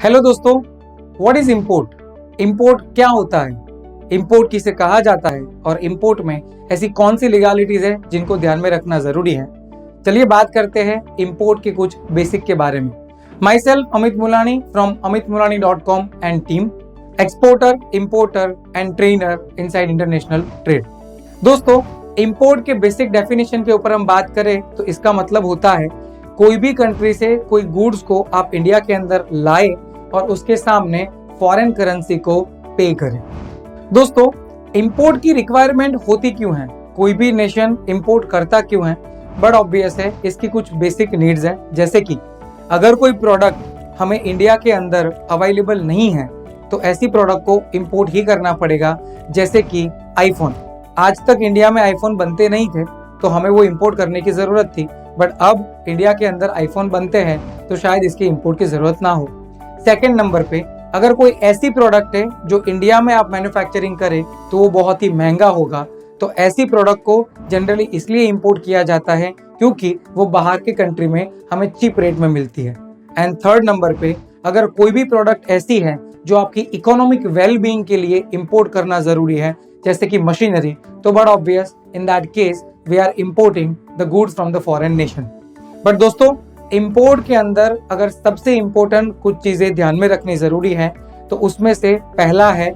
Hello दोस्तों, what is import? Import क्या होता है? इंपोर्ट किसे कहा जाता है और इंपोर्ट में ऐसी कौन सी लीगलिटीज है जिनको ध्यान में रखना जरूरी है? चलिए बात करते हैं इंपोर्ट के कुछ बेसिक के बारे में। My self Amit Mulani from amitmulani.com and team, exporter, importer and trainer inside international trade. दोस्तों, इंपोर्ट के बेसिक डेफिनेशन के ऊपर हम बात करें तो इसका मतलब होता है कोई भी कंट्री से कोई गुड्स को आप इंडिया के अंदर लाए और उसके सामने फॉरेन करेंसी को पे करें। दोस्तों, इंपोर्ट की रिक्वायरमेंट होती क्यों है? कोई भी नेशन इंपोर्ट करता क्यों है? बड़ा ऑब्वियस है, इसकी कुछ बेसिक नीड्स हैं। जैसे कि अगर कोई प्रोडक्ट हमें इंडिया के अंदर अवेलेबल नहीं है तो ऐसी प्रोडक्ट को इंपोर्ट ही करना पड़ेगा। जैसे कि आईफोन, आज तक इंडिया में आईफोन बनते नहीं थे तो हमें वो इंपोर्ट करने की जरूरत थी, बट अब इंडिया के अंदर आईफोन बनते हैं तो शायद इसकी इंपोर्ट की जरूरत ना हो। सेकंड नंबर पे, अगर कोई ऐसी प्रोडक्ट है जो इंडिया में आप मैन्युफैक्चरिंग करें तो वो बहुत ही महंगा होगा, तो ऐसी प्रोडक्ट को जनरली इसलिए इंपोर्ट किया जाता है क्योंकि वो बाहर के कंट्री में हमें चीप रेट में मिलती है। एंड थर्ड नंबर पे, अगर कोई भी प्रोडक्ट ऐसी है जो आपकी इकोनॉमिक वेल बीइंग के लिए इंपोर्ट करना जरूरी है, जैसे कि मशीनरी, तो but obvious in that case we are importing the goods from the foreign nation. But दोस्तों, इंपोर्ट के अंदर अगर सबसे इंपॉर्टेंट कुछ चीजें ध्यान में रखनी जरूरी है तो उसमें से पहला है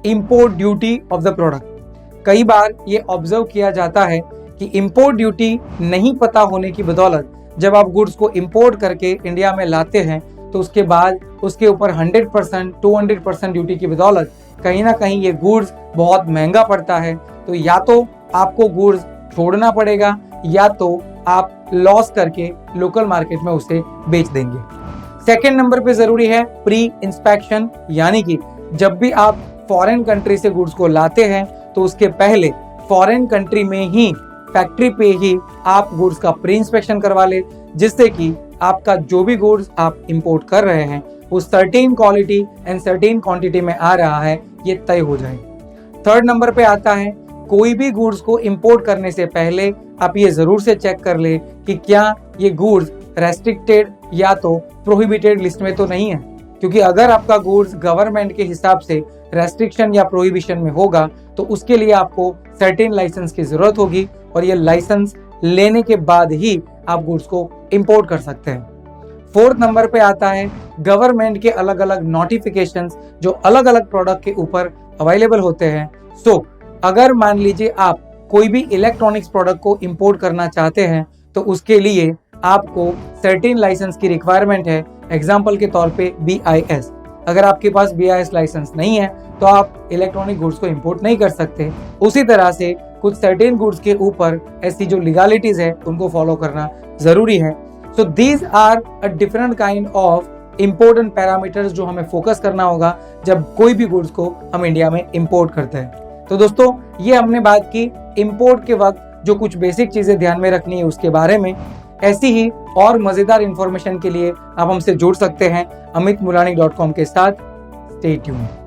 import duty of the product. कई बार ये ऑब्जर्व किया जाता है कि इंपोर्ट ड्यूटी नहीं पता होने की बदौलत जब आप गुड्स को इंपोर्ट करके इंडिया में लाते हैं तो उसके बाद उसके ऊपर 100%, 200% ड्यूटी की बदौलत कहीं ना कहीं ये गुड्स बहुत महंगा पड़ता है। तो या तो आपको गुड्स छोड़ना पड़ेगा या तो आप लॉस करके लोकल मार्केट में उसे बेच देंगे। सेकेंड नंबर पे जरूरी है प्री इंस्पेक्शन, यानी कि जब भी आप फॉरेन कंट्री से गुड्स को लाते हैं तो उसके पहले फॉरेन कंट्री में ही फैक्ट्री पे ही आप गुड्स का प्री इंस्पेक्शन करवा ले, जिससे कि आपका जो भी गुड्स आप इंपोर्ट कर रहे हैं वो certain quality and certain quantity में आ रहा है, ये तय हो जाए। थर्ड नंबर पे आता है कोई भी गुड्स को इंपोर्ट करने से पहले आप ये जरूर से चेक कर ले कि क्या ये गुड्स रेस्ट्रिक्टेड या तो प्रोहिबिटेड लिस्ट में तो नहीं है, क्योंकि अगर आपका गुड्स गवर्नमेंट के हिसाब से रेस्ट्रिक्शन या प्रोहिबिशन में होगा तो उसके लिए आपको सर्टेन लाइसेंस की जरूरत होगी और ये लाइसेंस लेने के बाद ही आप गुड्स को इंपोर्ट कर सकते हैं। फोर्थ नंबर पे आता है गवर्नमेंट के अलग अलग नोटिफिकेशंस जो अलग अलग प्रोडक्ट के ऊपर अवेलेबल होते हैं। सो अगर मान लीजिए आप कोई भी इलेक्ट्रॉनिक्स प्रोडक्ट को इंपोर्ट करना चाहते हैं तो उसके लिए आपको सर्टेन लाइसेंस की रिक्वायरमेंट है। एग्जांपल के तौर पे BIS, अगर आपके पास BIS लाइसेंस नहीं है तो आप इलेक्ट्रॉनिक गुड्स को इंपोर्ट नहीं कर सकते। उसी तरह से कुछ सर्टेन गुड्स के ऊपर ऐसी जो लीगलिटीज है उनको फॉलो करना जरूरी है। So these are a different kind of important parameters जो हमें फोकस करना होगा जब कोई भी गुड्स को हम इंडिया में इंपोर्ट करते हैं। तो दोस्तों, ये हमने बात की इंपोर्ट के वक्त जो कुछ बेसिक चीजें ध्यान में रखनी है उसके बारे में। ऐसी ही और मजेदार इंफॉर्मेशन के लिए आप हमसे जुड़ सकते हैं amitmulani.com के साथ। Stay tuned.